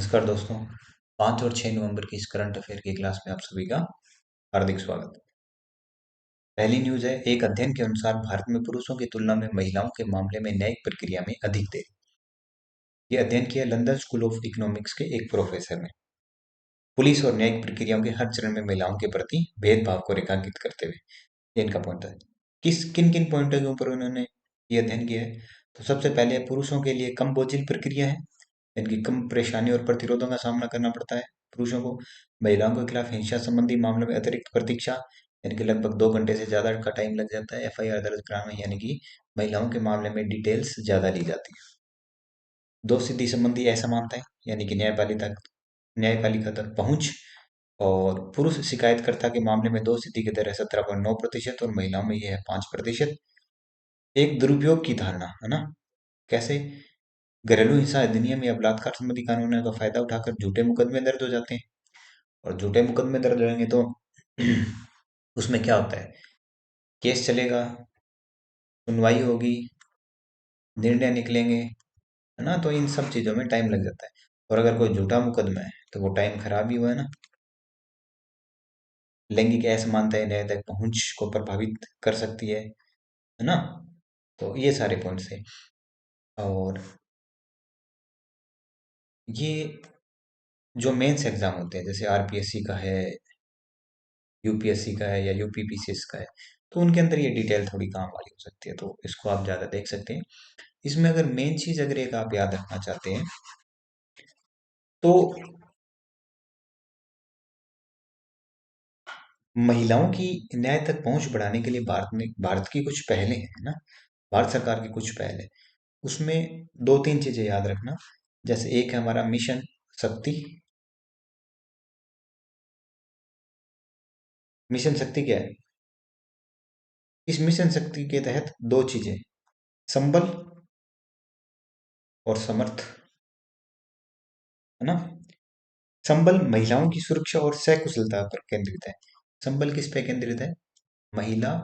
नमस्कार दोस्तों। 5 और 6 नवंबर की इस करंट अफेयर की क्लास में आप सभी का हार्दिक स्वागत। पहली न्यूज है, एक अध्ययन के अनुसार भारत में पुरुषों की तुलना में महिलाओं के मामले में न्यायिक प्रक्रिया में अधिक देरी। ये अध्ययन किया लंदन स्कूल ऑफ इकोनॉमिक्स के एक प्रोफेसर ने पुलिस और न्यायिक प्रक्रियाओं के हर चरण में महिलाओं के प्रति भेदभाव को रेखांकित करते हुए। ये इनका पॉइंट है। किन किन पॉइंटों के ऊपर उन्होंने ये अध्ययन किया है? तो सबसे पहले पुरुषों के लिए कम बोझिल प्रक्रिया है, इनकी कम परेशानी और प्रतिरोधों का सामना करना पड़ता है पुरुषों को। महिलाओं के खिलाफ हिंसा संबंधी मामलों में अतिरिक्त प्रतीक्षा, यानी कि लगभग 2 घंटे से ज़्यादा का टाइम लग जाता है एफआईआर दर्ज कराने में, यानी कि महिलाओं के मामले में डिटेल्स ज़्यादा ली जाती है। दो सिद्धि संबंधी असमानताएं, यानी कि न्यायपालिका तक पहुंच, और पुरुष शिकायतकर्ता के मामले में दो सिद्धि की दर है 17.9% और महिलाओं में यह है 5%। एक दुरुपयोग की धारणा है ना, कैसे? घरेलू हिंसा अधिनियम या बलात्कार संबंधी कानूनों का फायदा उठाकर झूठे मुकदमे दर्ज हो जाते हैं, और झूठे मुकदमे दर्ज होंगे तो उसमें क्या होता है, केस चलेगा, सुनवाई होगी, निर्णय निकलेंगे, है ना। तो इन सब चीजों में टाइम लग जाता है, और अगर कोई झूठा मुकदमा है तो वो टाइम खराब ही हुआ है ना। लैंगिक असमानताएं न्याय तक पहुंच को प्रभावित कर सकती है ना। तो ये सारे पॉइंट्स है। और ये जो मेंस एग्जाम होते हैं, जैसे आरपीएससी का है, यूपीएससी का है या यूपीपीसीएस का है, तो उनके अंदर ये डिटेल थोड़ी काम वाली हो सकती है, तो इसको आप ज़्यादा देख सकते हैं। इसमें अगर मेन चीज़ अगर एक आप याद रखना चाहते हैं तो महिलाओं की न्याय तक पहुंच बढ़ाने के लिए भारत की कुछ पहलें हैं ना, भारत सरकार की कुछ पहल है। उसमें दो तीन चीजें याद रखना। जैसे एक है हमारा मिशन शक्ति। मिशन शक्ति क्या है? इस मिशन शक्ति के तहत दो चीजें, संबल और समर्थ, है ना। संबल महिलाओं की सुरक्षा और सकुशलता पर केंद्रित है। संबल किस पे केंद्रित है? महिला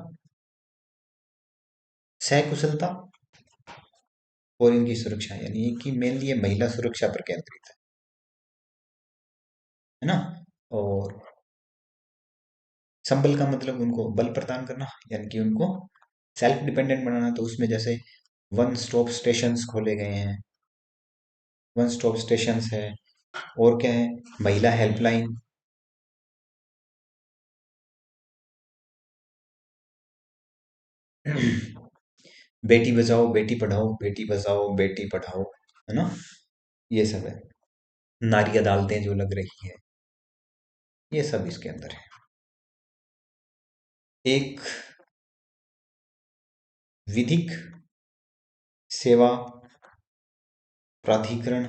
सकुशलता और इनकी सुरक्षा, यानी कि मेनली ये महिला सुरक्षा पर केंद्रित है ना। और संबल का मतलब उनको बल प्रदान करना, यानी कि उनको सेल्फ डिपेंडेंट बनाना। तो उसमें जैसे वन स्टॉप स्टेशंस खोले गए हैं, वन स्टॉप स्टेशंस है, और क्या है, महिला हेल्पलाइन, बेटी बचाओ बेटी पढ़ाओ, बेटी बचाओ बेटी पढ़ाओ, है ना। ये सब है। नारी अदालतें जो लग रही है, ये सब इसके अंदर है। एक विधिक सेवा प्राधिकरण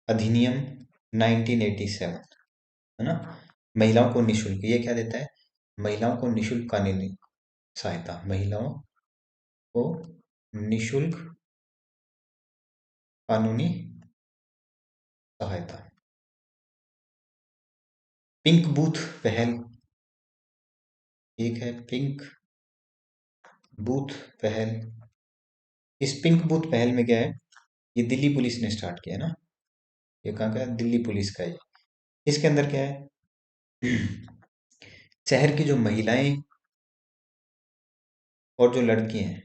अधिनियम 1987, है ना। महिलाओं को निशुल्क, ये क्या देता है? महिलाओं को निशुल्क कानूनी सहायता, महिलाओं को निशुल्क कानूनी सहायता। पिंक बूथ पहल, एक है पिंक बूथ पहल। इस पिंक बूथ पहल में क्या है, ये दिल्ली पुलिस ने स्टार्ट किया ना। ये कहाँ का है? दिल्ली पुलिस का है। इसके अंदर क्या है, शहर की जो महिलाएं और जो लड़की हैं,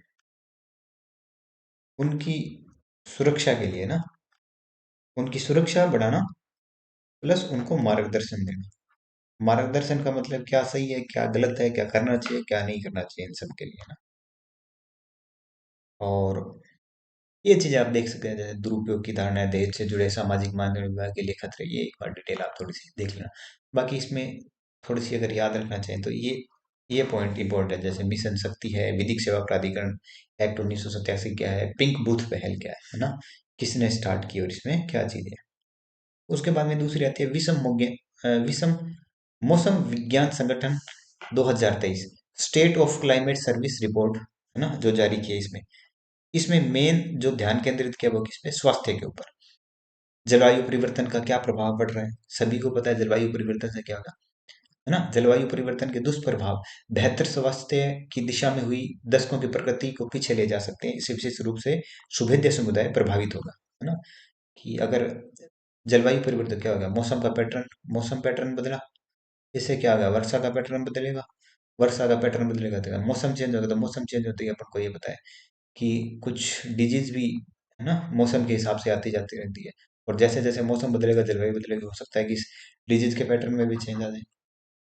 उनकी सुरक्षा के लिए ना, उनकी सुरक्षा बढ़ाना प्लस उनको मार्गदर्शन देना। मार्गदर्शन का मतलब क्या सही है, क्या गलत है, क्या करना चाहिए, क्या नहीं करना चाहिए, इन सब के लिए ना। और ये चीजें आप देख सकते हैं, जैसे दुरुपयोग की धारणा है, दहेज से जुड़े सामाजिक मान्यता विभाग के लिए खतरे, ये एक बार डिटेल आप थोड़ी सी देख लेना। बाकी इसमें थोड़ी सी अगर याद रखना चाहें तो ये पॉइंट इंपॉर्टेंट है, जैसे मिशन शक्ति है, विधिक सेवा प्राधिकरण एक्ट 1987 क्या है, पिंक बूथ पहल क्या है ना, किसने स्टार्ट की और इसमें क्या चीजें हैं। उसके बाद में दूसरी आती है विषम मौसम विज्ञान संगठन 2023 state of climate service report, है ना, जो जारी की है। इसमें इसमें मेन जो ध्यान केंद्रित किया वो किस पे? स्वास्थ्य के ऊपर। जलवायु परिवर्तन का क्या प्रभाव पड़ रहा है, सभी को पता है जलवायु परिवर्तन से क्या होगा, है है ना। जलवायु परिवर्तन के दुष्प्रभाव बेहतर स्वास्थ्य की दिशा में हुई दशकों की प्रगति को पीछे ले जा सकते हैं। इससे विशेष रूप से सुभेद्य समुदाय प्रभावित होगा, है ना। कि अगर जलवायु परिवर्तन क्या होगा, मौसम पैटर्न बदला, इससे क्या होगा, वर्षा का पैटर्न बदलेगा, वर्षा का पैटर्न बदलेगा तो मौसम चेंज होगा, तो मौसम चेंज होते ही अपन को ये पता है कि कुछ डिजीज भी, है ना, मौसम के हिसाब से आती जाती रहती है। और जैसे जैसे मौसम बदलेगा, जलवायु बदलेगी, हो सकता है कि इस डिजीज के पैटर्न में भी चेंज आ जाए।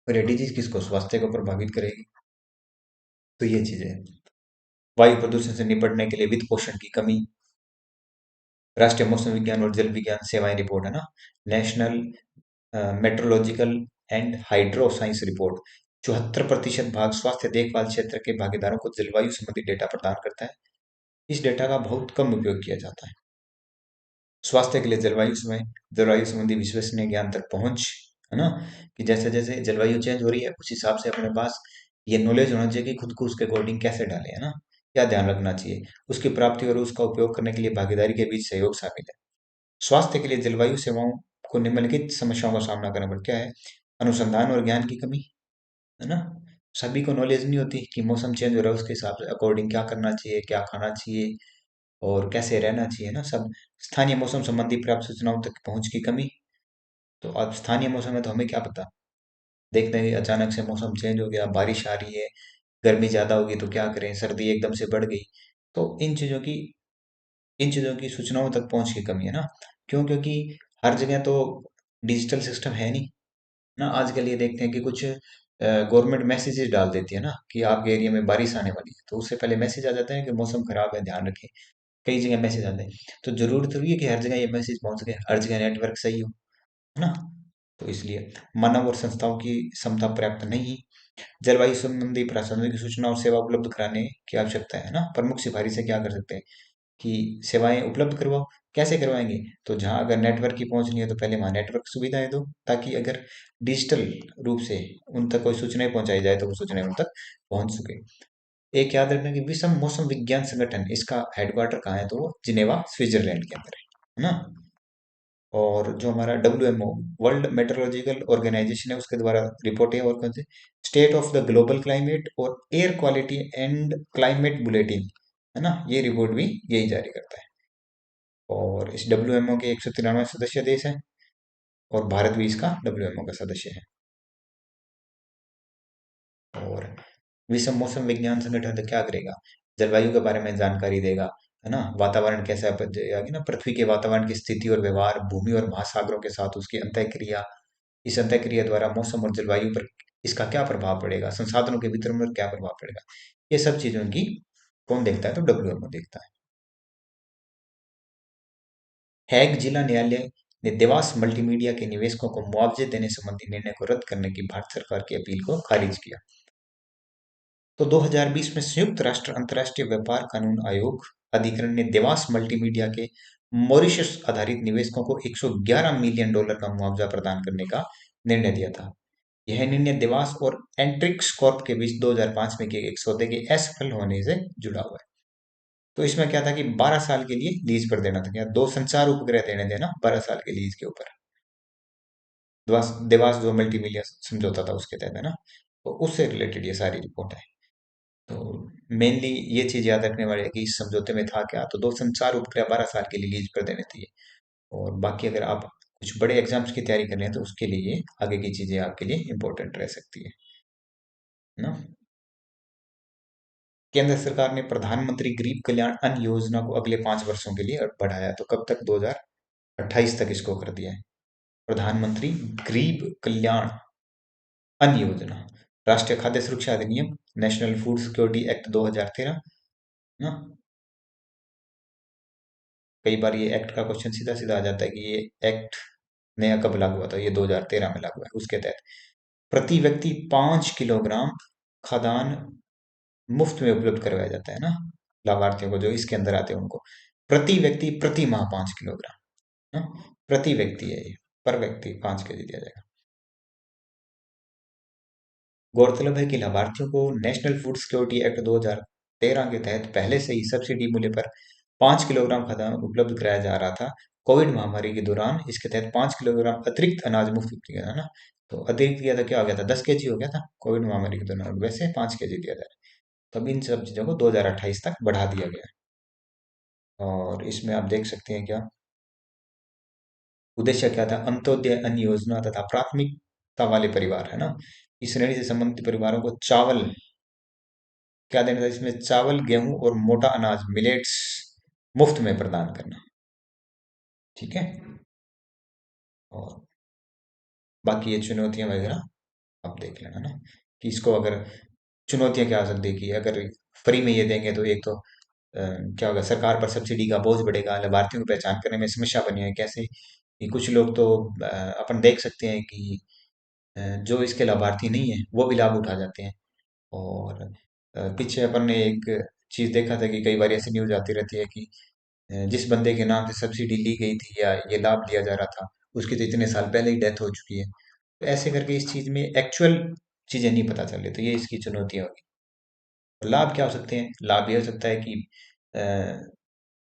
और ये डिजीज किसको, स्वास्थ्य को प्रभावित करेगी। तो ये चीजें हैं। वायु प्रदूषण से निपटने के लिए वित्त पोषण की कमी। राष्ट्रीय मौसम विज्ञान और जल विज्ञान सेवाएं रिपोर्ट, है ना, national meteorological and hydro science report, 74% भाग स्वास्थ्य देखभाल क्षेत्र के भागीदारों को जलवायु संबंधी डेटा प्रदान करता है। इस डेटा का बहुत कम उपयोग किया जाता है। स्वास्थ्य के लिए जलवायु संबंधी विश्वसनीय ज्ञान तक पहुंच, है ना। कि जैसे जैसे जलवायु चेंज हो रही है, उस हिसाब से अपने पास ये नॉलेज होना चाहिए कि खुद को उसके अकॉर्डिंग कैसे डालें, है ना, क्या ध्यान रखना चाहिए। उसकी प्राप्ति और उसका उपयोग करने के लिए भागीदारी के बीच सहयोग शामिल है। स्वास्थ्य के लिए जलवायु सेवाओं को निम्नलिखित समस्याओं का सामना करना पड़ता है। अनुसंधान और ज्ञान की कमी, है ना। सभी को नॉलेज नहीं होती कि मौसम चेंज हो रहा है, उसके हिसाब से अकॉर्डिंग क्या करना चाहिए, क्या खाना चाहिए और कैसे रहना चाहिए ना सब। स्थानीय मौसम संबंधी प्राप्त सूचनाओं तक पहुंच की कमी। तो अब स्थानीय मौसम है तो हमें क्या पता, देखते हैं अचानक से मौसम चेंज हो गया, बारिश आ रही है, गर्मी ज्यादा होगी तो क्या करें, सर्दी एकदम से बढ़ गई। तो इन चीजों की सूचनाओं तक पहुंच की कमी, है ना। क्यों, क्योंकि हर जगह तो डिजिटल सिस्टम है नहीं ना। आजकल ये देखते हैं कि कुछ गवर्नमेंट मैसेजेस डाल देती है ना कि आपके एरिया में बारिश आने वाली है, तो उससे पहले मैसेज आ जाता है कि मौसम खराब है, ध्यान रखें। कई जगह मैसेज आते हैं। तो जरूरी थोड़ी है कि हर जगह ये मैसेज पहुंच सके, हर जगह नेटवर्क सही हो, है ना। तो इसलिए मानव और संस्थाओं की क्षमता पर्याप्त नहीं। जलवायु संबंधी प्रासंगिक सूचना और सेवा उपलब्ध कराने की आवश्यकता है ना। प्रमुख सिफारिश है, क्या कर सकते हैं कि सेवाएं उपलब्ध करवाओ। कैसे करवाएंगे, तो जहां अगर नेटवर्क की पहुंच नहीं है तो पहले वहां नेटवर्क सुविधाएं दो, ताकि अगर डिजिटल रूप से उन तक कोई सूचनाएं पहुंचाई जाए तो वो सूचनाएं उन तक पहुंच सके। एक याद रखना कि विश्व मौसम विज्ञान संगठन, इसका हेडक्वार्टर कहाँ है, तो वो जिनेवा स्विट्जरलैंड के अंदर है ना। और जो हमारा WMO, वर्ल्ड मेट्रोलॉजिकल ऑर्गेनाइजेशन है, उसके द्वारा रिपोर्ट है, और कौन से, state of the global climate और air quality and climate bulletin, है ना, ये रिपोर्ट भी यही जारी करता है। और इस WMO के 193 सदस्य देश हैं, और भारत भी इसका WMO का सदस्य है। और विश्व मौसम विज्ञान संगठन तो क्या करेगा, जलवायु के बारे में जानकारी देगा, है ना। वातावरण कैसा है, ना, पृथ्वी के वातावरण की स्थिति और व्यवहार, भूमि और महासागरों के साथ उसकी अंतःक्रिया, इस अंतःक्रिया द्वारा मौसम और जलवायु पर इसका क्या प्रभाव पड़ेगा, संसाधनों के वितरण पर क्या प्रभाव पड़ेगा, ये सब चीजों की कौन देखता है, तो WMO देखता है। हैग जिला न्यायालय ने देवास मल्टीमीडिया के निवेशकों को मुआवजे देने संबंधी निर्णय को रद्द करने की भारत सरकार की अपील को खारिज किया। तो 2020 में संयुक्त राष्ट्र अंतर्राष्ट्रीय व्यापार कानून आयोग अधिकरण ने देवास मल्टीमीडिया के मॉरिशस आधारित निवेशकों को $111 मिलियन का मुआवजा प्रदान करने का निर्णय दिया था। यह निर्णय देवास और एंट्रिक्स कॉर्प के बीच 2005 में किए गए एक सौदे के असफल होने से जुड़ा हुआ है। तो इसमें क्या था कि 12 साल के लिए लीज पर देना था, क्या दो संचार उपग्रह देने देना 12 साल के लीज के ऊपर। देवास देवास जो मल्टीमीडिया समझौता था उसके तहत, है ना। तो उससे रिलेटेड ये सारी रिपोर्ट है। तो मेनली ये चीज याद रखने वाली है कि इस समझौते में था क्या, तो दो संचार उपग्रह 12 साल के लिए लीज पर देने चाहिए। और बाकी अगर आप कुछ बड़े एग्जाम्स की तैयारी कर रहे हैं तो उसके लिए आगे की चीजें आपके लिए इंपॉर्टेंट रह सकती है ना। केंद्र सरकार ने प्रधानमंत्री गरीब कल्याण अन्न योजना को अगले 5 वर्षों के लिए बढ़ाया, तो कब तक, 2028 तक इसको कर दिया है। प्रधानमंत्री गरीब कल्याण अन्न योजना, राष्ट्रीय खाद्य सुरक्षा अधिनियम, नेशनल फूड सिक्योरिटी एक्ट 2013 ना। कई बार ये एक्ट का क्वेश्चन सीधा सीधा आ जाता है कि ये एक्ट नया कब लागू हुआ था, ये 2013 में लागू है। उसके तहत प्रति व्यक्ति 5 किलोग्राम खाद्यान्न मुफ्त में उपलब्ध करवाया जाता है ना, लाभार्थियों को जो इसके अंदर आते हैं उनको। प्रति व्यक्ति प्रति माह 5 किलोग्राम ना, प्रति व्यक्ति है ये, पर व्यक्ति 5 केजी दिया जाएगा। गौरतलब है कि लाभार्थियों को नेशनल फूड सिक्योरिटी एक्ट 2013 के तहत पहले से ही सब्सिडी मूल्य पर 5 किलोग्राम खाद्यान्न उपलब्ध कराया जा रहा था। कोविड महामारी के दौरान इसके तहत 5 किलोग्राम अतिरिक्त अनाज मुफ्त किया था ना। तो अतिरिक्त दिया था, क्या हो गया था, 10 kg हो गया था कोविड महामारी के दौरान, वैसे 5 kg दिया था। तब इन सब चीज़ों को 2028 तक बढ़ा दिया गया। और इसमें आप देख सकते हैं क्या उद्देश्य क्या था, अंत्योदय अन्न योजना तथा प्राथमिकता वाले परिवार है ना, इस श्रेणी से संबंधित परिवारों को चावल क्या देना था, इसमें चावल गेहूं और मोटा अनाज मिलेट्स मुफ्त में प्रदान करना। ठीक है। और बाकी ये चुनौतियां वगैरह आप देख लेना ना, कि इसको अगर चुनौतियां क्या आ सकती है कि अगर फ्री में ये देंगे तो एक तो क्या होगा, सरकार पर सब्सिडी का बोझ बढ़ेगा, लाभार्थियों की पहचान करने में समस्या बनी है कैसे, कि कुछ लोग तो अपन देख सकते हैं कि जो इसके लाभार्थी नहीं है वो भी लाभ उठा जाते हैं। और पीछे अपन ने एक चीज देखा था कि कई बार ऐसी न्यूज आती रहती है कि जिस बंदे के नाम से सब्सिडी ली गई थी या ये लाभ लिया जा रहा था, उसकी तो इतने साल पहले ही डेथ हो चुकी है। तो ऐसे करके इस चीज में एक्चुअल चीजें नहीं पता चल रही, तो ये इसकी चुनौतियां होगी। तो लाभ क्या हो सकते हैं, लाभ ये हो सकता है कि अ,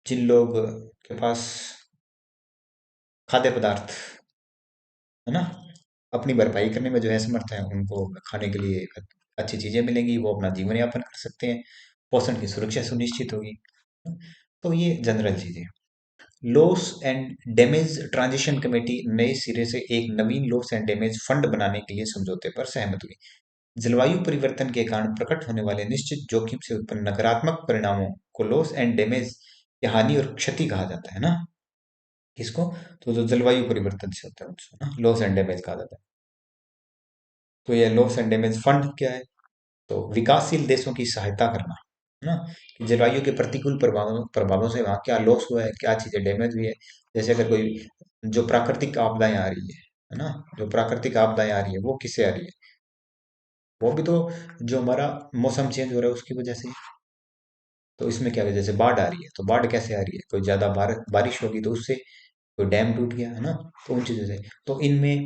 जिन लोग के पास खाद्य पदार्थ है ना, अपनी भरपाई करने में जो है समर्थ है, उनको खाने के लिए अच्छी चीजें मिलेंगी, वो अपना जीवन यापन कर सकते हैं, पोषण की सुरक्षा सुनिश्चित होगी। तो ये जनरल चीजें। Loss and damage transition committee नए सिरे से एक नवीन लॉस एंड डैमेज फंड बनाने के लिए समझौते पर सहमत हुई। जलवायु परिवर्तन के कारण प्रकट होने वाले निश्चित जोखिम से उत्पन्न नकारात्मक परिणामों को लॉस एंड डैमेज या हानि और क्षति कहा जाता है ना, किसको, तो जो जलवायु परिवर्तन से होता है उसको ना लॉस एंड डैमेज कहा जाता है। तो ये लॉस एंड डैमेज फंड क्या है, तो विकासशील देशों की सहायता करना है ना, कि जलवायु के प्रतिकूल प्रभावों प्रभावों से वहाँ क्या लॉस हुआ है, क्या चीजें डैमेज हुई है। जैसे अगर कोई जो प्राकृतिक आपदाएं आ रही है ना, जो प्राकृतिक आपदाएं आ रही है वो किससे आ रही है, वो भी तो जो हमारा मौसम चेंज हो रहा है उसकी वजह से। तो इसमें क्या है, जैसे बाढ़ आ रही है, तो बाढ़ कैसे आ रही है, कोई ज्यादा बारिश होगी तो उससे, कोई डैम टूट गया है ना, तो उन चीजों से। तो इनमें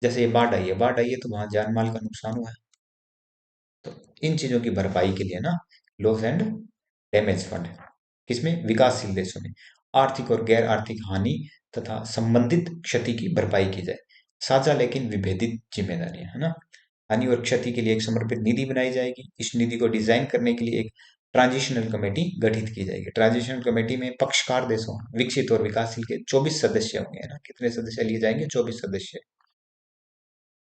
जैसे ये बाढ़ आई है तो वहां जान माल का नुकसान हुआ है। तो इन चीजों की भरपाई के लिए ना लॉस एंड डैमेज फंड, किसमें, विकासशील देशों में आर्थिक और गैर आर्थिक हानि तथा संबंधित क्षति की भरपाई की जाए। साझा लेकिन विभेदित जिम्मेदारियां है ना, हानि और क्षति के लिए एक समर्पित निधि बनाई जाएगी। इस निधि को डिजाइन करने के लिए एक ट्रांजिशनल कमेटी गठित की जाएगी। ट्रांजिशनल कमेटी में पक्षकार देशों, विकसित और विकासशील के 24 सदस्य होंगे, है ना, कितने सदस्य लिए जाएंगे, 24 सदस्य।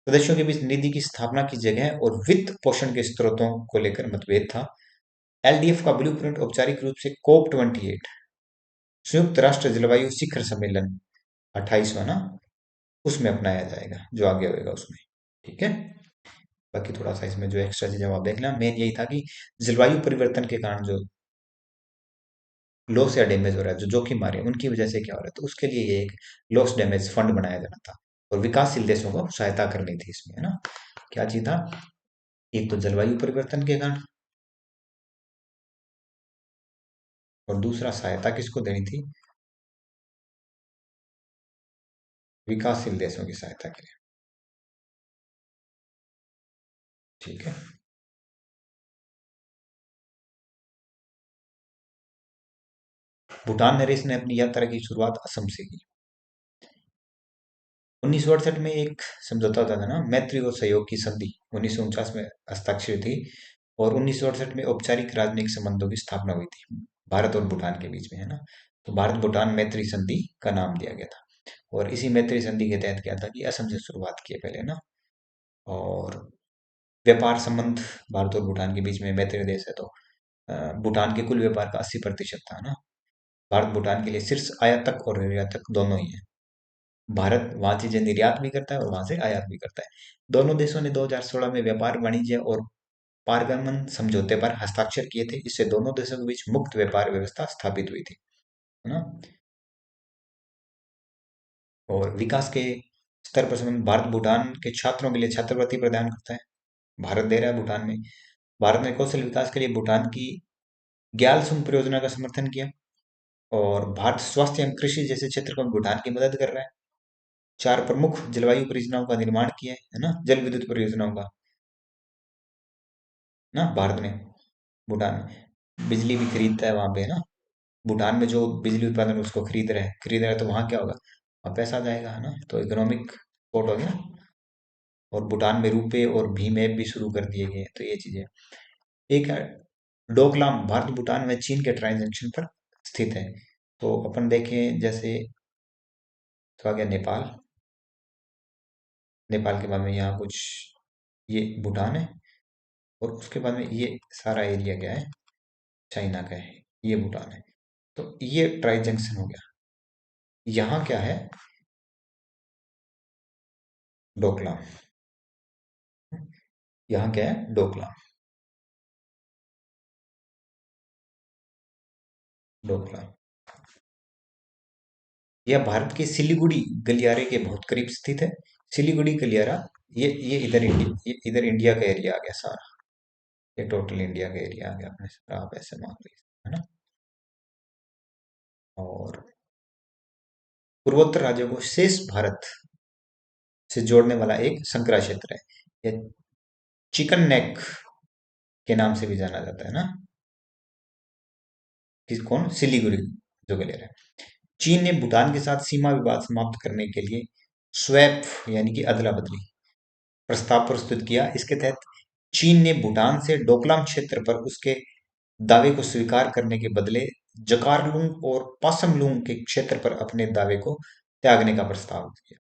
सदस्यों के बीच निधि की स्थापना की जगह और वित्त पोषण के स्रोतों को लेकर मतभेद था। एलडीएफ का ब्लूप्रिंट औपचारिक रूप से कोप 28 संयुक्त राष्ट्र जलवायु शिखर सम्मेलन 28वां ना, उसमें अपनाया जाएगा, जो आगे होगा उसमें। ठीक है। बाकी थोड़ा सा इसमें जो एक्स्ट्रा चीजें आप देखना, मेन यही था कि जलवायु परिवर्तन के कारण जो लॉस या डैमेज हो रहा है, जो जोखिम आ रहे हैं, उनकी वजह से क्या हो रहा है, तो उसके लिए ये एक लॉस डैमेज फंड बनाया जाना था। और विकासशील देशों को सहायता करनी थी इसमें, है ना। क्या चीज था, एक तो जलवायु परिवर्तन के कारण, और दूसरा सहायता किसको देनी थी, विकासशील देशों की सहायता के लिए। ठीक है। भूटान नरेश ने अपनी यात्रा की शुरुआत असम से की। 1968 में एक समझौता होता था ना, मैत्री और सहयोग की संधि 1949 में हस्ताक्षरित थी। और 1968 में औपचारिक राजनयिक संबंधों की स्थापना हुई थी भारत और भूटान के बीच में, है ना। तो भारत भूटान मैत्री संधि का नाम दिया गया था। और इसी मैत्री संधि के तहत क्या था कि असम से शुरुआत की है पहले ना। और व्यापार संबंध भारत और भूटान के बीच में, मैत्री देश है तो भूटान के कुल व्यापार का 80% था ना। भारत भूटान के लिए शीर्ष आयातक और निर्यातक दोनों ही है। भारत वहां चीजें निर्यात भी करता है और वहां से आयात भी करता है। दोनों देशों ने 2016 में व्यापार वाणिज्य और पारगमन समझौते पर हस्ताक्षर किए थे। इससे दोनों देशों के बीच मुक्त व्यापार व्यवस्था स्थापित हुई थी, है ना। और विकास के स्तर पर संबंध, भारत भूटान के छात्रों के लिए छात्रवृत्ति प्रदान करता है, भारत दे रहा है भूटान में। भारत ने कौशल विकास के लिए भूटान की ग्यालसुंग परियोजना का समर्थन किया। और भारत स्वास्थ्य एवं कृषि जैसे क्षेत्र में भूटान की मदद कर रहा है। 4 प्रमुख जलवायु परियोजनाओं का निर्माण किया है ना, जल विद्युत परियोजनाओं का ना, भारत ने भूटान में बिजली भी खरीदता है वहां पे, है ना। भूटान में जो बिजली उत्पादन उसको खरीद रहे हैं तो वहां क्या होगा, वहां पैसा जाएगा, है ना, तो इकोनॉमिक सपोर्ट हो गया। और भूटान में रुपए और भीम ऐप भी शुरू कर दिए गए हैं। तो ये चीजें, एक है डोकलाम, भारत भूटान व चीन के ट्रांजैक्शन पर स्थित है। तो अपन देखें जैसे, तो आ गया नेपाल। नेपाल के बाद में यहाँ कुछ, ये भूटान है, और उसके बाद में ये सारा एरिया क्या है, चाइना का है, ये भूटान है। तो ये ट्राई जंक्शन हो गया। यहाँ क्या है, डोकलाम। यहाँ क्या है, डोकलाम। डोकलाम यह भारत के सिलीगुड़ी गलियारे के बहुत करीब स्थित है। सिलीगुड़ी गलियारा, ये इधर इंडिया, ये इधर इंडिया का एरिया आ गया सारा। ये टोटल इंडिया का एरिया आ गया अपने सारा, आप ऐसे मान लीजिए, है ना। और पूर्वोत्तर राज्यों को शेष भारत से जोड़ने वाला एक संकरा क्षेत्र है। यह चिकन नेक के नाम से भी जाना जाता है ना। किस कौन, सिलीगुड़ी जो गलियारा है। चीन ने भूटान के साथ सीमा विवाद समाप्त करने के लिए स्वैप यानी कि अदला बदली प्रस्ताव प्रस्तुत किया। इसके तहत चीन ने भूटान से डोकलाम क्षेत्र पर उसके दावे को स्वीकार करने के बदले जकारलुंग और पासमलुंग के क्षेत्र पर अपने दावे को त्यागने का प्रस्ताव किया।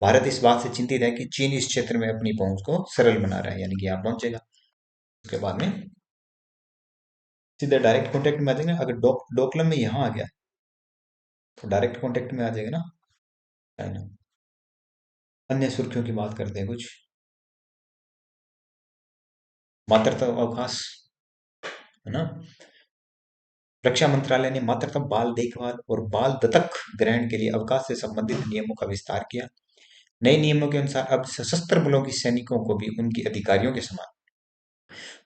भारत इस बात से चिंतित है कि चीन इस क्षेत्र में अपनी पहुंच को सरल बना रहा है, यानी कि यहाँ पहुंचेगा। उसके बाद में सीधे डायरेक्ट कॉन्टेक्ट में आ जाएगा। अगर डोकलाम में यहाँ आ गया तो डायरेक्ट कॉन्टेक्ट में आ जाएगा ना चाइना। अन्य सुर्खियों की बात करते हैं कुछ। मातृत्व अवकाश, है ना। रक्षा मंत्रालय ने मातृत्व, बाल देखभाल और बाल दत्तक ग्रहण के लिए अवकाश से संबंधित नियमों का विस्तार किया। नए नियमों के अनुसार अब सशस्त्र बलों की सैनिकों को भी उनके अधिकारियों के समान,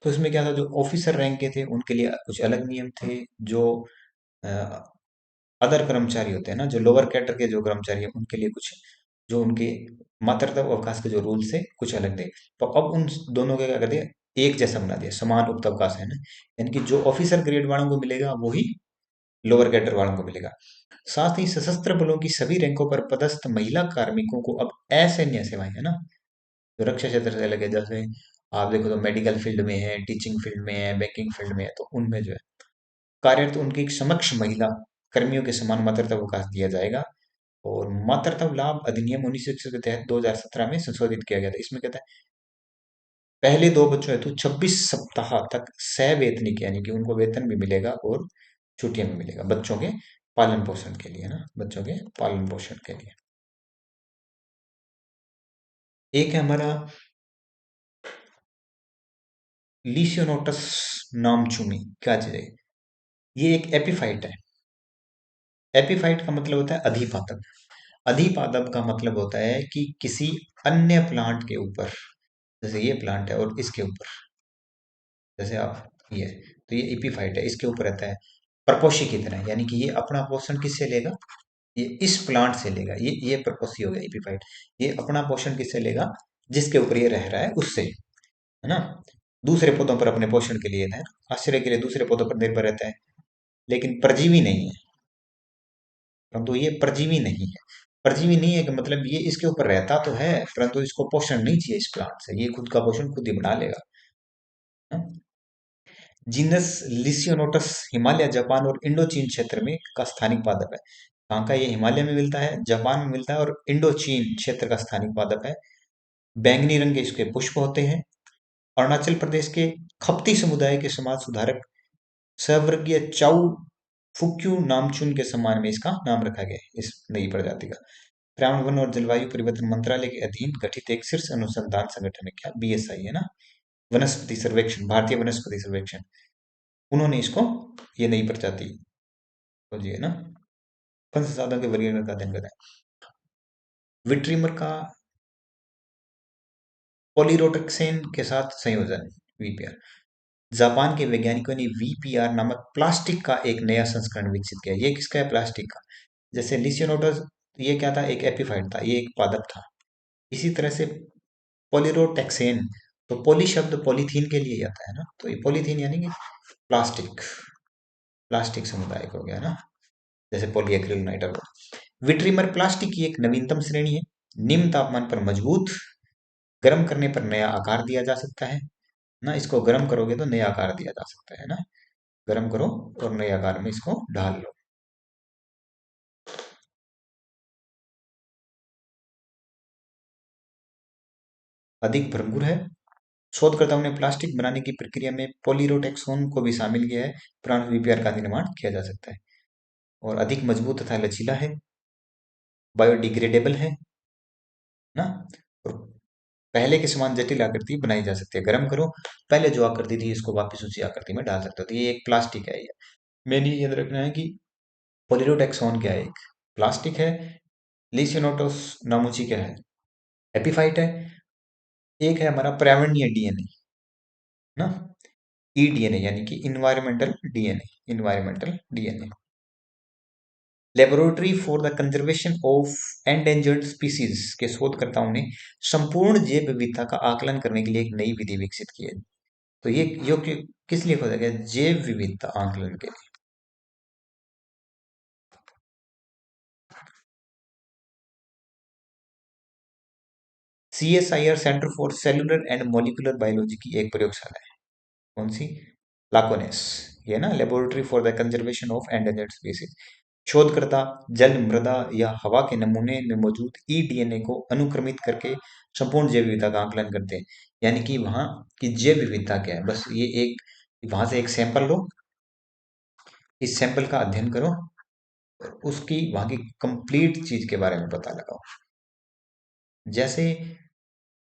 तो इसमें क्या था, जो ऑफिसर रैंक के थे उनके लिए कुछ अलग नियम थे, जो अदर कर्मचारी होते हैं ना, जो लोअर कैडर के जो कर्मचारी हैं उनके लिए कुछ, जो उनके मातृत्व अवकाश के जो रूल्स है कुछ अलग थे। तो अब उन दोनों के क्या कर दिया, एक जैसा बना दिया, समान उपतावकाश है ना। यानी कि जो ऑफिसर ग्रेड वालों को मिलेगा वही लोअर कैडर वालों को मिलेगा। साथ ही सशस्त्र बलों की सभी रैंकों पर पदस्थ महिला कार्मिकों को अब असैन्य सेवाएं, है ना, जो रक्षा क्षेत्र से लगे, जैसे आप देखो तो मेडिकल फील्ड में है, टीचिंग फील्ड में है, बैंकिंग फील्ड में है, तो उनमें जो है कार्यरत उनकी समक्ष महिला कर्मियों के समान मातृत्व अवकाश दिया जाएगा। और मातृत्व लाभ अधिनियम 1961 के तहत 2017 में संशोधित किया गया था। इसमें कहता है पहले दो बच्चों हेतु 26 सप्ताह तक सवेतनिक, यानी कि उनको वेतन भी मिलेगा और छुट्टियां भी मिलेगा बच्चों के पालन पोषण के लिए, ना, बच्चों के पालन पोषण के लिए। एक है हमारा लिसियोनोटस नामचुमी, क्या चीज है, ये एक एपिफाइट है। एपिफाइट का मतलब होता है अधिपादप। अधिपादप का मतलब होता है कि किसी अन्य प्लांट के ऊपर, जैसे ये प्लांट है और इसके ऊपर, जैसे आप ये, तो ये एपिफाइट है, इसके ऊपर रहता है प्रपोशी की तरह, यानी कि ये अपना पोषण किससे लेगा, ये इस प्लांट से लेगा। ये प्रपोसी हो गया एपिफाइट। ये अपना पोषण किससे लेगा, जिसके ऊपर ये रह रहा है उससे, है ना। दूसरे पौधों पर अपने पोषण के लिए है, आश्रय के लिए दूसरे पौधों पर निर्भर रहता है, लेकिन परजीवी नहीं है। परंतु ये परजीवी नहीं है। परजीवी नहीं है कि मतलब ये इसके ऊपर रहता तो है, परंतु इसको पोषण नहीं चाहिए इस प्लांट से, ये खुद का पोषण खुद ही बना लेगा, है? जीनस लिसियोनोटस हिमालय, जापान और इंडो चीन क्षेत्र में का स्थानिक पादप है। कहाँ का, ये हिमालय में मिलता है, जापान में मिलता है और इंडो चीन क्षेत्र का स्थानिक पादप है। बैंगनी रंग के इसके पुष्प होते हैं। अरुणाचल प्रदेश के खप्ती समुदाय के समाज सुधारक सवर्गीय चाउ फुक्यू नामचुन के सम्मान में इसका नाम रखा गया है, इस नई प्रजाति का। पर्यावरण, वन और जलवायु परिवर्तन मंत्रालय के अधीन गठित एक शीर्ष अनुसंधान संगठन है, क्या, बीएसआई, है ना, वनस्पति सर्वेक्षण, भारतीय वनस्पति सर्वेक्षण, उन्होंने इसको, ये नई प्रजाति खोजी है ना। वन संसाधन के वर्गीकरण का अध्ययन करता है। विट्रीमर का पोलीरोटक्सेन के साथ संयोजन, वीपीआर। जापान के वैज्ञानिकों ने वीपीआर नामक प्लास्टिक का एक नया संस्करण विकसित किया। ये किसका है, प्लास्टिक का। जैसे लिसियोनोटस, ये क्या था, एक एपिफाइट था, ये एक पादप था। इसी तरह से पोलीरोटैक्सेन, तो पोली शब्द पॉलीथीन के लिए आता है ना, तो ये पॉलीथीन यानी कि प्लास्टिक, प्लास्टिक समुदाय हो गया ना, जैसे पॉलीएक्रिलाइट। विट्रीमर प्लास्टिक की एक नवीनतम श्रेणी है, निम्न तापमान पर मजबूत गर्म करने पर नया आकार दिया जा सकता है ना। इसको गर्म करोगे तो नया आकार दिया जा सकता है ना। गर्म करो और नए आकार में इसको ढाल लो। अधिक भंगुर है। शोधकर्ताओं ने प्लास्टिक बनाने की प्रक्रिया में पोलीरोटेक्सोन को भी शामिल किया है। पुराने वीपीआर का निर्माण किया जा सकता है। और अधिक मजबूत तथा लचीला है। बायोडिग्रेडेबल है ना। और पहले के समान जटिल आकृति बनाई जा सकती है। गर्म करो, पहले जो आकृति थी इसको वापस उसी आकृति में डाल सकते हो। तो ये एक प्लास्टिक है। ये मैंने याद रखना है कि पोलीरोटेक्सोन क्या है। एक प्लास्टिक है। लिसियोनोटोस नामुची क्या है, एपीफाइट है। एक है हमारा पर्यावरणीय डीएनए ना, ईडीएनए यानी कि environmental DNA, environmental DNA. Laboratory for the conservation of endangered species के शोधकर्ताओं ने संपूर्ण जैव विविधता का आकलन करने के लिए एक नई विधि विकसित की है। तो ये किस लिए खोजा गया, जैव विविधता आकलन के लिए। CSIR centre for cellular and molecular biology की एक प्रयोगशाला है। कौन सी, लाकोनेस। ये ना laboratory for the conservation of endangered species. शोधकर्ता जल, मृदा या हवा के नमूने में मौजूद ई डीएनए को अनुक्रमित करके संपूर्ण जैव विविधता का आकलन करते हैं। यानी कि वहां की जैव विविधता क्या है, बस ये एक, वहां से एक सैंपल लो, इस सैंपल का अध्ययन करो और उसकी वहां की कंप्लीट चीज के बारे में पता लगाओ। जैसे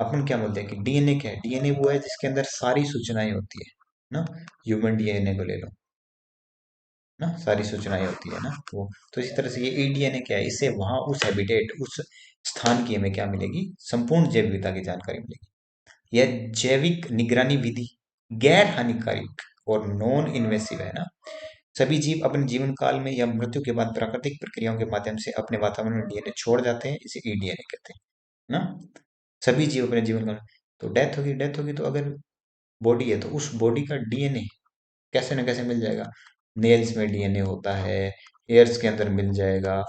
अपन क्या बोलते हैं कि डीएनए क्या है, डीएनए वो है जिसके अंदर सारी सूचनाएं होती है ना। ह्यूमन डीएनए को ले लो ना, सारी सूचनाएं होती है ना वो। तो इसी तरह से ये एडीएनए क्या है, इससे वहां उस हैबिटेट, उस स्थान की हमें क्या मिलेगी, संपूर्ण जैव विविधता की जानकारी मिलेगी। यह जैविक निगरानी विधि गैर हानिकारक और नॉन इन्वेसिव है ना। सभी जीव अपने जीवन काल में या मृत्यु के बाद प्राकृतिक प्रक्रियाओं के माध्यम से अपने वातावरण में डीएनए छोड़ जाते हैं, इसे ईडीएनए कहते हैं ना। सभी जीव अपने जीवन काल, तो डेथ होगी तो अगर बॉडी है तो उस बॉडी का डीएनए कैसे न कैसे मिल जाएगा। नेल्स में डीएनए होता है, हेयर्स के अंदर मिल जाएगा,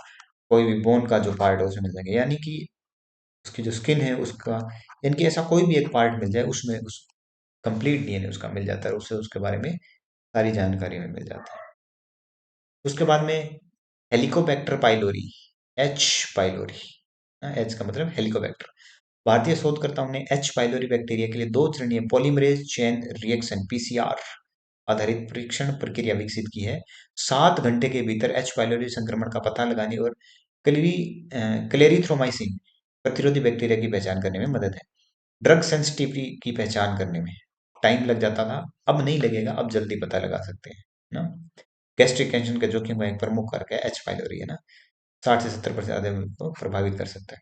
कोई भी बोन का जो पार्ट है उसमें मिल जाएगा, यानी कि उसकी जो स्किन है उसका, यानी कि ऐसा कोई भी एक पार्ट मिल जाए उसमें उस कंप्लीट डीएनए उसका मिल जाता है, उससे उसके बारे में सारी जानकारी में मिल जाता है। उसके बाद में Helicobacter pylori, H pylori, H का मतलब हेलिकोबैक्टर। भारतीय शोधकर्ताओं ने एच पाइलोरी बैक्टीरिया के लिए दो चरणीय पॉलीमरेज चेन रिएक्शन पीसीआर आधारित परीक्षण प्रक्रिया विकसित की है। 7 घंटे के भीतर एच पाइलोरी संक्रमण का पता लगाने और क्लेरी क्लेरिथ्रोमाइसिन प्रतिरोधी बैक्टीरिया की पहचान करने में मदद है। ड्रग सेंसिटिविटी की पहचान करने में टाइम लग जाता था, अब नहीं लगेगा, अब जल्दी पता लगा सकते हैं ना। गैस्ट्रिक कैंसर के जोखिम का एक प्रमुख कारक है एच पाइलोरी है ना। 60 से 70% आदमी को प्रभावित कर सकता है।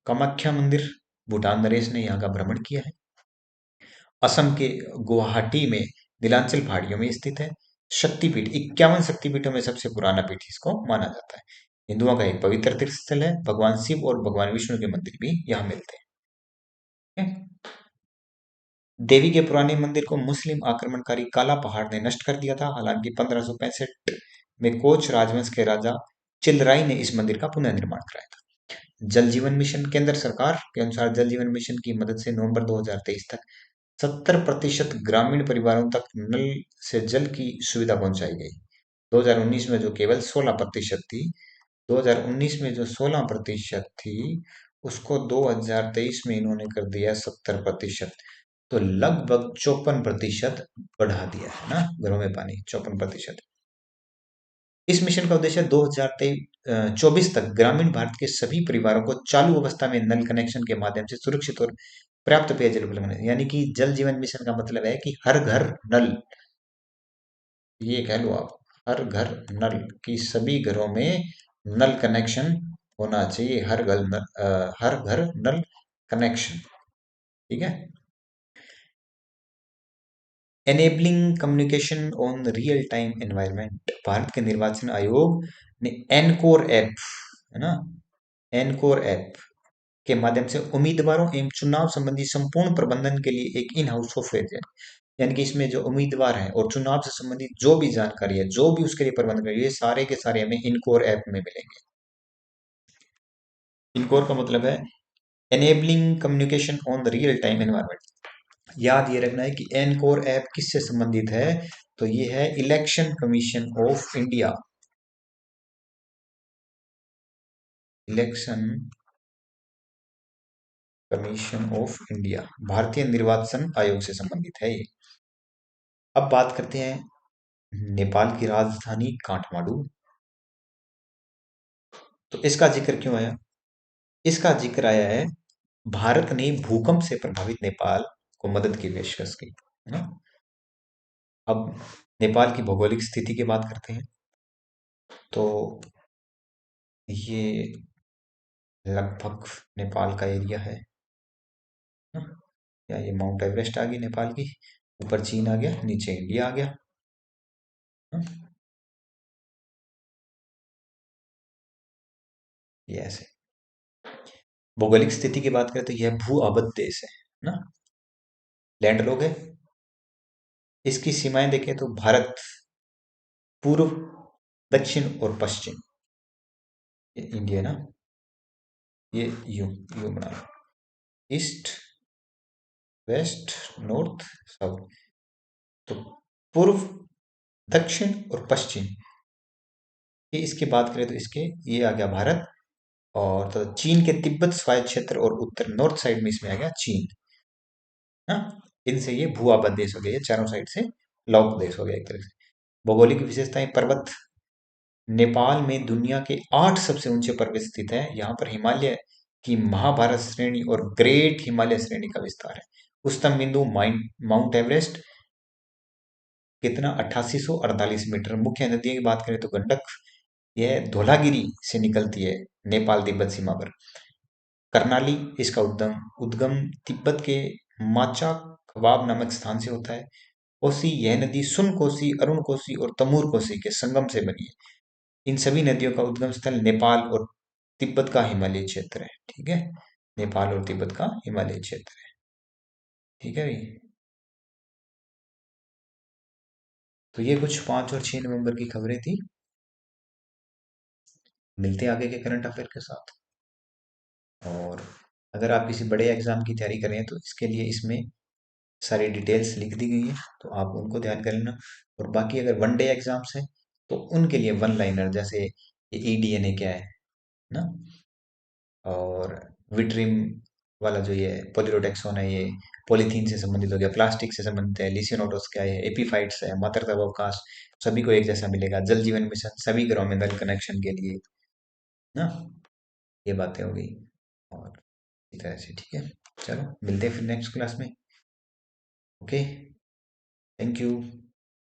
कामाख्या मंदिर, भूटान नरेश ने यहाँ का भ्रमण किया है। असम के गुवाहाटी में नीलांचल पहाड़ियों में स्थित है। शक्तिपीठ, 51 शक्तिपीठों में सबसे पुराना पीठ इसको माना जाता है। हिंदुओं का एक पवित्र तीर्थ स्थल है। भगवान शिव और भगवान विष्णु के मंदिर भी यहाँ मिलते हैं। देवी के पुराने मंदिर को मुस्लिम आक्रमणकारी काला पहाड़ ने नष्ट कर दिया था। हालांकि 1565 में कोच राजवंश के राजा चिलराई ने इस मंदिर का पुनर्निर्माण कराया था। जल जीवन मिशन, केंद्र सरकार के अनुसार जल जीवन मिशन की मदद से नवंबर 2023 तक 70% ग्रामीण परिवारों तक नल से जल की सुविधा पहुंचाई गई। 2019 में जो केवल 16% थी, 2019 में जो 16% थी, उसको 2023 में इन्होंने कर दिया 70%। तो लगभग 54% बढ़ा दिया है ना, घरों में पानी 54%। इस मिशन का उद्देश्य 2024 तक ग्रामीण भारत के सभी परिवारों को चालू अवस्था में नल कनेक्शन के माध्यम से सुरक्षित और पर्याप्त पेयजल उपलब्ध कराना। यानी कि जल जीवन मिशन का मतलब है कि हर घर नल, ये कह लो आप, हर घर नल, की सभी घरों में नल कनेक्शन होना चाहिए। हर घर नल कनेक्शन, ठीक है। Enabling communication on real time environment, Bharat के निर्वाचन आयोग ने एनकोर ऐप, है ना, एनकोर ऐप के माध्यम से उम्मीदवारों एवं चुनाव संबंधी संपूर्ण प्रबंधन के लिए एक इन हाउस सॉफ्टवेयर है। यानी कि इसमें जो उम्मीदवार हैं और चुनाव से संबंधित जो भी जानकारी है, जो भी उसके लिए प्रबंध करिए, ये सारे के सारे हमें इनकोर ऐप में मिलेंगे। इनकोर का मतलब है enabling communication on the real time environment. याद ये रखना है कि एनकोर ऐप किससे संबंधित है, तो ये है election commission of India. Election commission of India, भारतीय निर्वाचन आयोग से संबंधित है ये। अब बात करते हैं नेपाल की राजधानी काठमांडू। तो इसका जिक्र क्यों आया? इसका जिक्र आया है, भारत ने भूकंप से प्रभावित नेपाल को मदद की पेशकश की, है ना। अब नेपाल की भौगोलिक स्थिति की बात करते हैं। तो ये लगभग नेपाल का एरिया है ना? या ये माउंट एवरेस्ट आ गई नेपाल की, ऊपर चीन आ गया, नीचे इंडिया आ गया ना? ये ऐसे भौगोलिक स्थिति की बात करें तो यह भू आबद्ध देश है ना, लैंडलॉक है। इसकी सीमाएं देखें तो भारत पूर्व, दक्षिण और पश्चिम, ये इंडिया ना, ये यू यू बना लो, ईस्ट, वेस्ट, नॉर्थ, साउथ। तो पूर्व, दक्षिण और पश्चिम, ये इसकी बात करें तो इसके ये आ गया भारत। और तो चीन के तिब्बत स्वायत्त क्षेत्र और उत्तर नॉर्थ साइड में इसमें आ गया चीन ना। इनसे ये भू आबद्ध देश हो गए, ये चारों साइड से लॉक देश हो गया एक तरह से। भौगोलिक विशेषताएं, पर्वत, नेपाल में दुनिया के 8 सबसे ऊंचे पर्वत स्थित है। यहाँ पर हिमालय की महाभारत श्रेणी और ग्रेट हिमालय श्रेणी का विस्तार है। उच्चतम बिंदु माउंट एवरेस्ट, कितना, 8848 मीटर। मुख्य नदियों की बात करें तो गंडक, यह धौलागिरी से निकलती है नेपाल तिब्बत सीमा पर। कर्णाली, इसका उद्गम उद्गम तिब्बत के माचा खवाब नामक स्थान से होता है। कोसी, यह नदी सुन कोसी, अरुण कोसी और तमूर कोसी के संगम से बनी है। इन सभी नदियों का उद्गम स्थल नेपाल और तिब्बत का हिमालय क्षेत्र है। ठीक है, नेपाल और तिब्बत का हिमालय क्षेत्र है। ठीक है भाई। तो ये कुछ 5 और 6 नवंबर की खबरें थी। मिलते हैं आगे के करंट अफेयर के साथ। और अगर आप किसी बड़े एग्जाम की तैयारी कर रहे हैं तो इसके लिए इसमें सारी डिटेल्स लिख दी गई है, तो आप उनको ध्यान कर लेना। और बाकी अगर वन डे एग्जाम्स हैं तो उनके लिए वन लाइनर, जैसे ये ईडीएनए क्या है ना, और विट्रिम वाला जो ये पोलिरोटेक्सोन है, ये पॉलीथीन से संबंधित हो गया, प्लास्टिक से संबंधित है, लिसियोनोटोस क्या है, एपीफाइट्स है, मातृत्व अवकाश, सभी को एक जैसा मिलेगा। जल जीवन मिशन सभी घरों में नल कनेक्शन के लिए ना, ये बातें हो गई। और इस तरह से ठीक है, चलो मिलते हैं फिर नेक्स्ट क्लास में। Okay, thank you.